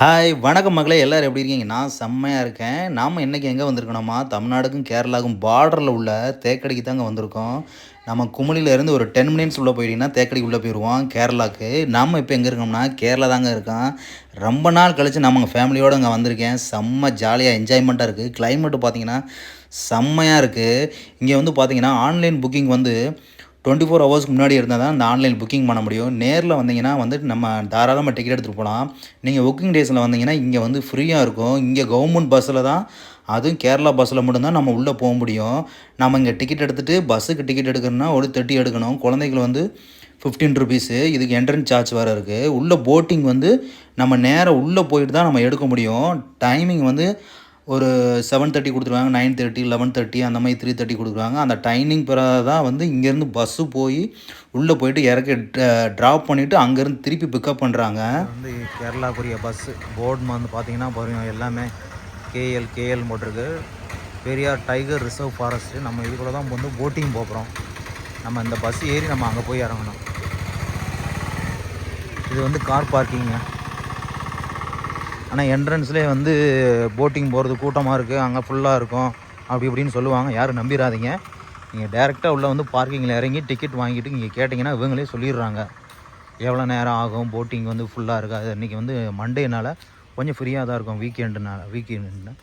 Hi வணக்கம் மகளே, எல்லோரும் எப்படி இருக்கீங்க? நான் செம்மையாக இருக்கேன். நாம் இன்றைக்கி எங்கே வந்திருக்கோம்மா, தமிழ்நாடுக்கும் கேரளாவுக்கும் பார்டரில் உள்ள தேக்கடிக்கு தாங்க வந்திருக்கோம். நம்ம குமுளிலேருந்து ஒரு 10 மினிட்ஸ் உள்ளே போயிட்டீங்கன்னா தேக்கடிக்கு உள்ளே போயிடுவோம் கேரளாவுக்கு. நம்ம இப்போ எங்கே இருக்கோம்னா கேரளா தாங்க இருக்கோம். ரொம்ப நாள் கழித்து நம்ம எங்கள் ஃபேமிலியோடு இங்கே வந்திருக்கேன். செம்ம ஜாலியாக என்ஜாய்மெண்ட்டாக இருக்குது. கிளைமேட்டு பார்த்திங்கன்னா செம்மையாக இருக்குது. இங்கே வந்து பார்த்திங்கன்னா ஆன்லைன் புக்கிங் வந்து 24 ஹவர்ஸ்க்கு முன்னாடி இருந்தால் தான் இந்த ஆன்லைன் புக்கிங் பண்ண முடியும். நேரில் வந்தீங்கன்னா வந்துட்டு நம்ம தாராளமாக டிக்கெட் எடுத்துகிட்டு போகலாம். நீங்கள் புக்கிங் டேஸில் வந்தீங்கன்னா இங்கே வந்து ஃப்ரீயாக இருக்கும். இங்கே கவர்மெண்ட் பஸ்ஸில் தான், அதுவும் கேரளா பஸ்ஸில் மட்டும்தான் நம்ம உள்ளே போக முடியும். நம்ம இங்கே டிக்கெட் எடுத்துகிட்டு பஸ்ஸுக்கு டிக்கெட் எடுக்கணும்னா ஒரு 30 எடுக்கணும். குழந்தைகள் வந்து 15 ருபீஸு. இதுக்கு என்ட்ரன்ஸ் சார்ஜ் வேறு இருக்குது. உள்ளே போட்டிங் வந்து நம்ம நேராக உள்ளே போயிட்டு தான் நம்ம எடுக்க முடியும். டைமிங் வந்து ஒரு 7:30 கொடுத்துருவாங்க, 9:30, 11:30 அந்த மாதிரி 3:30 கொடுக்குறாங்க. அந்த டைமிங் பிறகு தான் வந்து இங்கேருந்து பஸ்ஸு போய் உள்ளே போயிட்டு இறக்கி ட்ராப் பண்ணிவிட்டு அங்கேருந்து திருப்பி பிக்கப் பண்ணுறாங்க. வந்து கேரளாக்குரிய பஸ்ஸு போர்டு வந்து பார்த்திங்கன்னா பாருங்கள், எல்லாமே கேஎல் போட்டிருக்கு. Periyar tiger reserve forest. நம்ம இதுக்குள்ள தான் வந்து போட்டிங் போகிறோம். நம்ம இந்த பஸ் ஏறி நம்ம அங்கே போய் இறங்கணும். இது வந்து கார் பார்க்கிங்க. ஆனால் என்ட்ரன்ஸ்லேயே வந்து போட்டிங் போகிறது கூட்டமாக இருக்குது, அங்கே ஃபுல்லாக இருக்கும் அப்படி இப்படின்னு சொல்லுவாங்க. யாரும் நம்பிடாதீங்க. நீங்கள் டேரெக்டாக உள்ளே வந்து பார்க்கிங்கில் இறங்கி டிக்கெட் வாங்கிட்டு இங்கே கேட்டிங்கன்னா இவங்களே சொல்லிடுறாங்க எவ்வளோ நேரம் ஆகும். போட்டிங் வந்து ஃபுல்லாக இருக்காது. இன்றைக்கி வந்து மண்டேனால் கொஞ்சம் ஃப்ரீயாக தான் இருக்கும், வீக்கெண்டு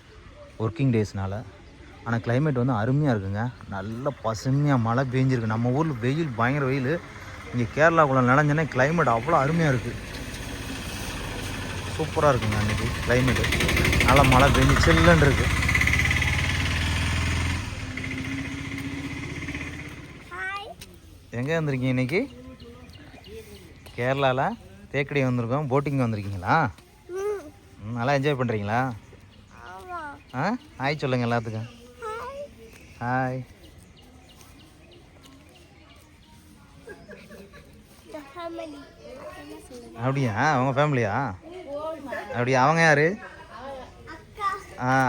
ஒர்க்கிங் டேஸ்னால். ஆனால் கிளைமேட் வந்து அருமையாக இருக்குங்க. நல்ல பசுமையாக மழை பெஞ்சிருக்கு. நம்ம ஊரில் வெயில், பயங்கர வெயில். இங்கே கேரளாக்குள்ளே நினைஞ்சோன்னே கிளைமேட் அவ்வளோ அருமையாக இருக்குது. சூப்பராக இருக்குங்க. அன்றைக்கி கிளைமேட்டு நல்லா மழை பெஞ்சு சில்லுன்னு இருக்குது. எங்கே வந்திருக்கீங்க இன்றைக்கி? கேரளாவில் தேக்கடி வந்திருக்கோம். போட்டிங் வந்திருக்கீங்களா? நல்லா என்ஜாய் பண்ணுறீங்களா? ஹாய் சொல்லுங்கள் எல்லாத்துக்கும். ஹாய். அப்படியா? அவங்க ஃபேமிலியா? அப்படியா? அவங்க யார்?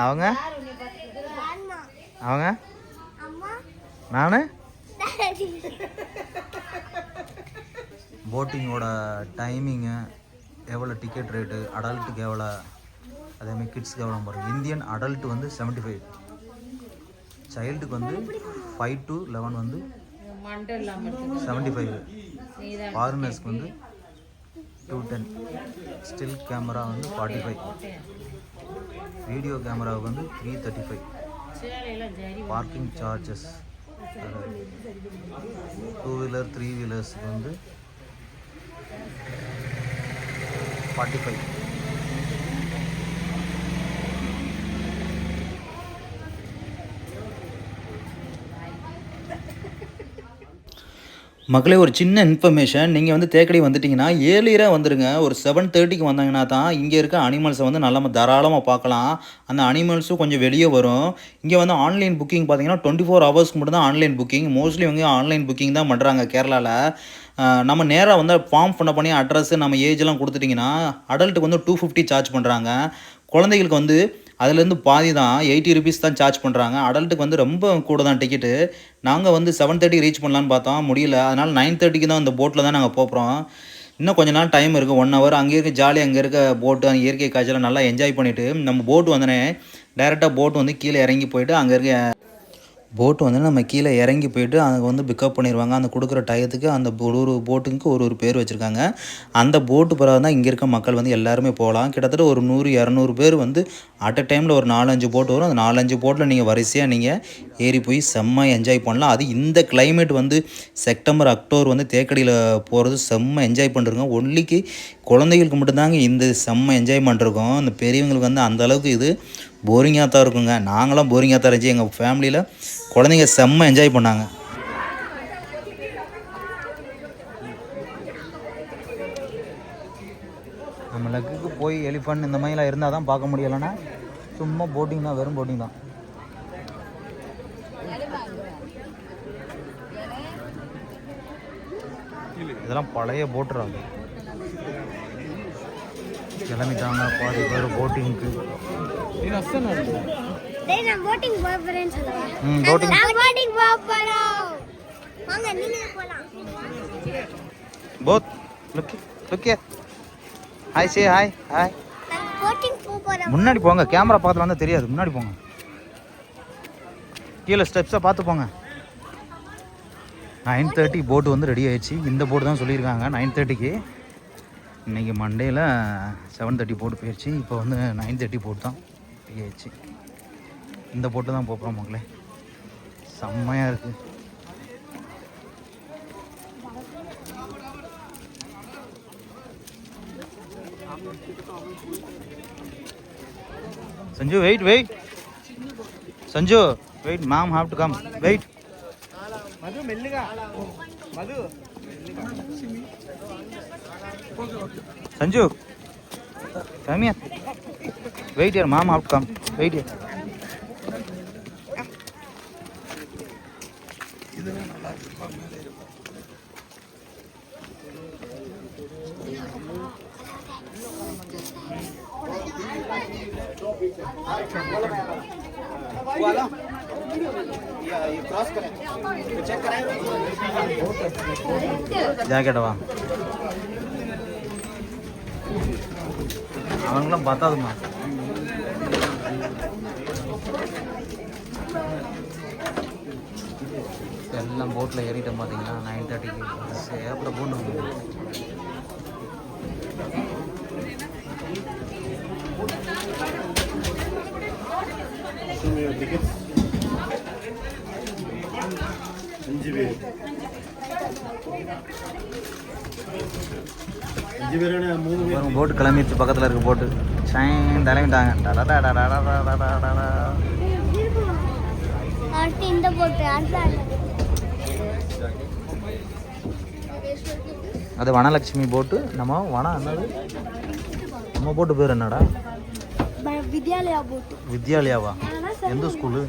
அவங்க அவங்க நான். போட்டிங்கோட டைமிங்கு எவ்வளோ, டிக்கெட் ரேட்டு, அடல்ட்டுக்கு எவ்வளோ, அதேமாதிரி கிட்ஸுக்கு எவ்வளோ பாருங்கள். இந்தியன் அடல்ட்டு வந்து 75, சைல்டுக்கு வந்து 5 to 11 வந்து 75, ஃபாரினர்ஸ்க்கு வந்து 210, ஸ்டில் கேமரா வந்து 45, வீடியோ கேமராவுக்கு வந்து 335, பார்க்கிங் சார்ஜஸ் 2 வீலர் 3 வீலர்ஸுக்கு வந்து 45. மக்களே, ஒரு சின்ன இன்ஃபர்மேஷன். நீங்கள் வந்து தேக்கடி வந்துட்டிங்கன்னா ஏர்லியராக வந்துடுங்க. ஒரு 7:30க்கு வந்தாங்கன்னா தான் இங்கே இருக்க அனிமல்ஸை வந்து நல்லா தாராளமாக பார்க்கலாம். அந்த அனிமல்ஸும் கொஞ்சம் வெளியே வரும். இங்கே வந்து ஆன்லைன் புக்கிங் பார்த்தீங்கன்னா 24 ஹவர்ஸ்க்கு மட்டும் தான் ஆன்லைன் புக்கிங். மோஸ்ட்லி இவங்க ஆன்லைன் புக்கிங் தான் பண்ணுறாங்க கேரளாவில். நம்ம நேராக வந்து ஃபார்ம் பண்ணி அட்ரஸ்ஸு நம்ம ஏஜெலாம் கொடுத்துட்டிங்கன்னா அடல்ட்டுக்கு வந்து 250 சார்ஜ் பண்ணுறாங்க. குழந்தைகளுக்கு வந்து அதுலேருந்து பாதி தான், 80 ருபீஸ் தான் சார்ஜ் பண்ணுறாங்க. அடல்ட்டுக்கு வந்து ரொம்ப கூட தான் டிக்கெட்டு. நாங்கள் வந்து 7:30 ரீச் பண்ணலான்னு பார்த்தோம், முடியல. அதனால் 9:30க்கு தான் அந்த போட்டில் தான் நாங்கள் போகிறோம். இன்னும் கொஞ்சம் நாள் டைம் இருக்குது, 1 ஹவர். அங்கே இருக்க ஜாலியாக அங்கே இருக்க போட்டு, அங்கே இயற்கை காட்சியெல்லாம் நல்லா என்ஜாய் பண்ணிவிட்டு நம்ம போட்டு வந்தோடனே டேரெக்டாக போட்டு வந்து கீழே இறங்கி போயிட்டு அங்கே இருக்க போட்டு வந்து நம்ம கீழே இறங்கி போயிட்டு அங்கே வந்து பிக்கப் பண்ணிடுவாங்க. அந்த கொடுக்குற டயத்துக்கு அந்த ஒரு போட்டுக்கு ஒரு பேர் வச்சுருக்காங்க. அந்த போட்டு பிறகு தான் இங்கே இருக்க மக்கள் வந்து எல்லாருமே போகலாம். கிட்டத்தட்ட ஒரு 100-200 பேர் வந்து அட் அ டைமில் ஒரு 4-5 போட்டு வரும். அந்த 4-5 போட்டில் நீங்கள் வரிசையாக நீங்கள் ஏறி போய் செம்ம என்ஜாய் பண்ணலாம். அது இந்த கிளைமேட் வந்து செப்டம்பர், அக்டோபர் வந்து தேக்கடியில் போகிறது செம்ம என்ஜாய் பண்ணுறோங்க. ஒன்லிக்கு குழந்தைகளுக்கு மட்டும்தாங்க இந்த செம்ம என்ஜாய் பண்ணிருக்கோம். இந்த பெரியவங்களுக்கு வந்து அந்தளவுக்கு இது போரிங்காக தான் இருக்குங்க. நாங்களாம் போரிங்காக தான் இருந்துச்சு. எங்கள் ஃபேமிலியில் குழந்தைங்க செம்ம என்ஜாய் பண்ணாங்க. நம்ம லக்குக்கு போய் எலிஃபண்ட் இந்த மாதிரிலாம் இருந்தால் தான் பார்க்க முடியலைன்னா சும்மா போட்டிங் தான், வெறும் போட்டிங் தான். இதெல்லாம் பழைய போட்டுறாங்க. கிளம்பிட்டாங்க பாதி பேர் போட்டிங்க்கு. நான் போட்டிங் போறேன்னு சொல்லுவேன். போட்டிங் போறோம். வாங்க நீங்க போலாம். Both. Look here. Hi, say hi. Hi. Boating போறோம். முன்னாடி போங்க, கேமரா பக்கத்தில் வந்தால் தெரியாது. முன்னாடி போங்க, கீழே ஸ்டெப்ஸை பார்த்து போங்க. 9:30 போட்டு வந்து ரெடி ஆயிடுச்சு. இந்த போட்டு தான் சொல்லியிருக்காங்க 9:30க்கு. இன்றைக்கி மண்டேயில் 7:30 போட்டு போயிடுச்சு. இப்போ வந்து 9:30 போட்டு தான் ரெடி ஆயிடுச்சு. இந்த போட்டு தான் போகிறோம் மக்களே. செம்மையாக இருக்குது. Sanju, wait. Sanju, wait. Mom have to come. Wait. Madhu, melliga. Madhu. Sanju, come here. Wait here. Mom have to come. Wait here. ஜாக்கெட்டா அவங்களாம் பார்த்தாதுமா. எல்லாம் போட்டில் ஏறிட்டோம் பார்த்தீங்கன்னா 9:30க்கு சேப்பில் போட்டு போட்டு கிளம்பிடுச்சு. பக்கத்தில் இருக்க போட்டு தலைவிட்டாங்க. இந்த போட்டு அது வனலட்சுமி போட்டு. நம்ம என்னது நம்ம போட்டு பேர் என்னடா? வித்யாலயா போட்டு. வித்யாலயாவா? எந்த ஸ்கூலு?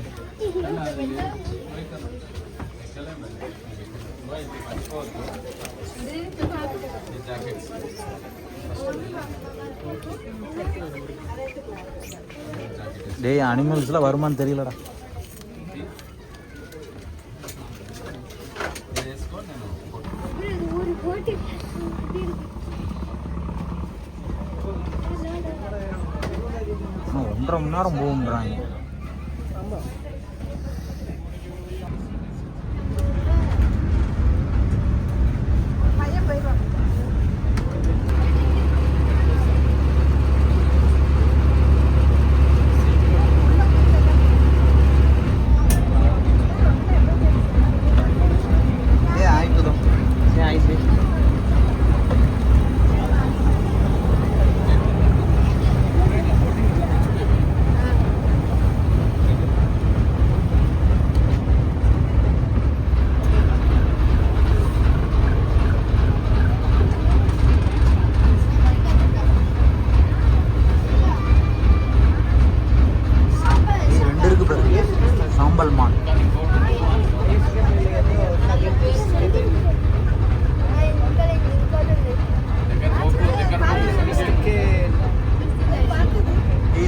டேய், அனிமல்ஸ்லாம் வருமானு தெரியலடா. இன்னும் 1.5 மணி நேரம் போகுன்றாங்க.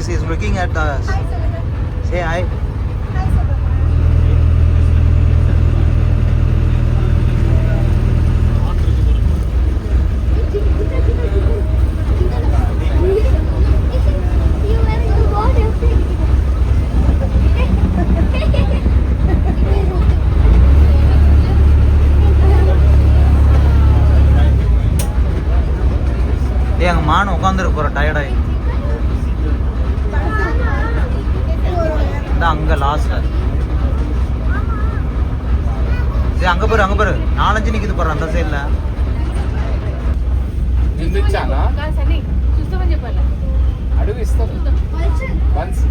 He's looking at us. Say hi. எங்க மான் உட்காந்துருக்கு போற டயர்டாயி. அங்க லாஸ்ட்ல அங்க பாரு 4-5 நிக்குது பாரு அந்த சைடுல. అడుగు ఇస్తాను వన్స్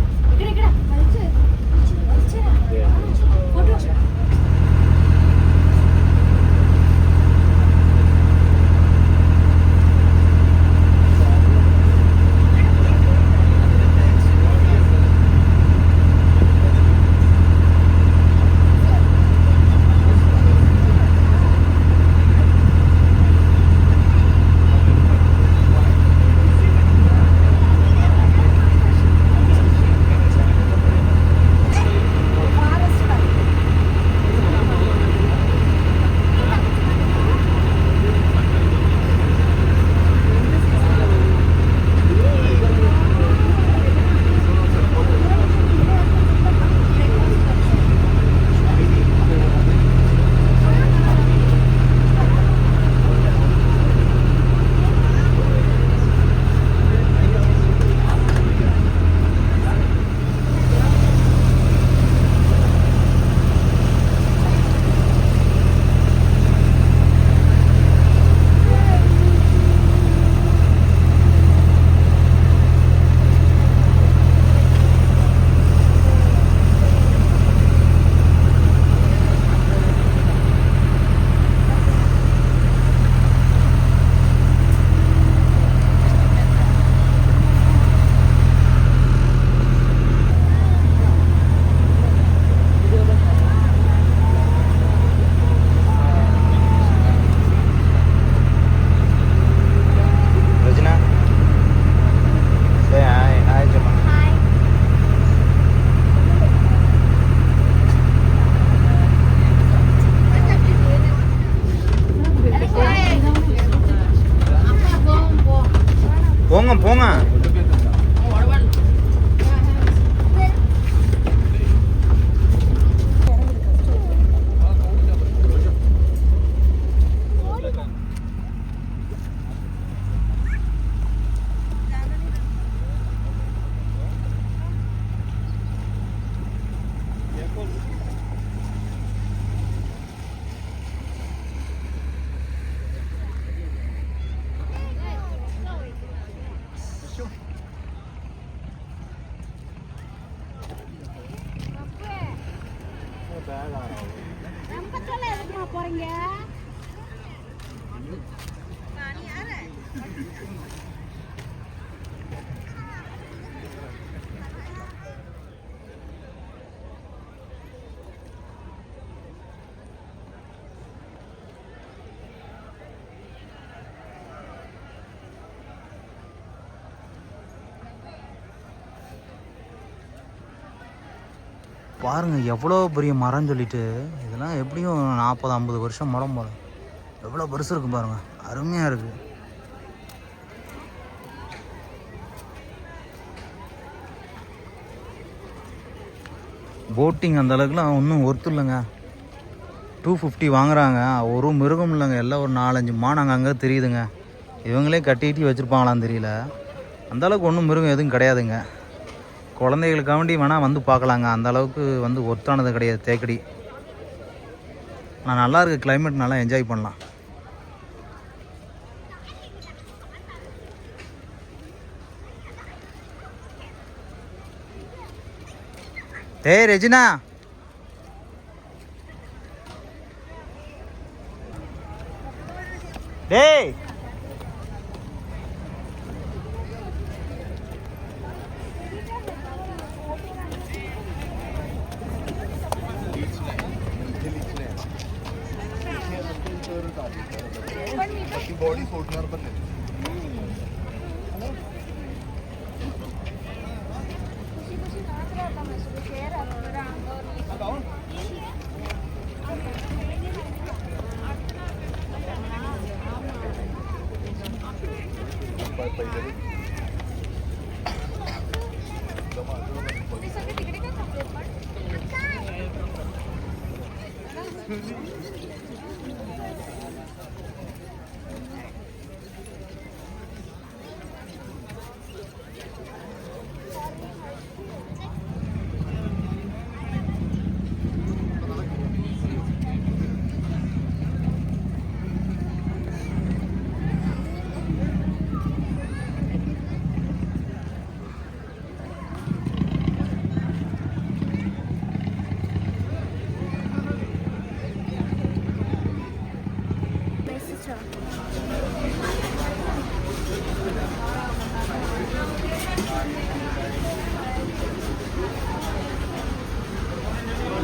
போங்க. போறீங்க பாருங்க எவ்வளோ பெரிய மரம் சொல்லிட்டு, இதெல்லாம் எப்படியும் 40-50 வருஷம் மரம் போல. எவ்வளோ பெருசு இருக்கு பாருங்க, அருமையாக இருக்கு. போட்டிங் அந்த அளவுக்குலாம் ஒன்றும் ஒர்த்து இல்லைங்க. 250 வாங்குறாங்க. ஒரு மிருகம் இல்லைங்க, எல்லாம் ஒரு 4-5 மான் அங்கே தெரியுதுங்க. இவங்களே கட்டிட்டு வச்சுருப்பாங்களான்னு தெரியல. அந்தளவுக்கு ஒன்றும் மிருகம் எதுவும் கிடையாதுங்க. குழந்தைகளுக்காண்டி வேணால் வந்து பார்க்கலாங்க. அந்த அளவுக்கு வந்து ஒர்த்தானது கிடையாது தேக்கடி. ஆனால் நல்லா இருக்குது, கிளைமேட் நல்லா என்ஜாய் பண்ணலாம். டேய் ரெஜினா, டேய் बॉडी फोडणार पण नाही.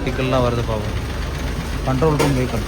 வெஹிக்கிள்லாம் வருது பாவம். Control room vehicle.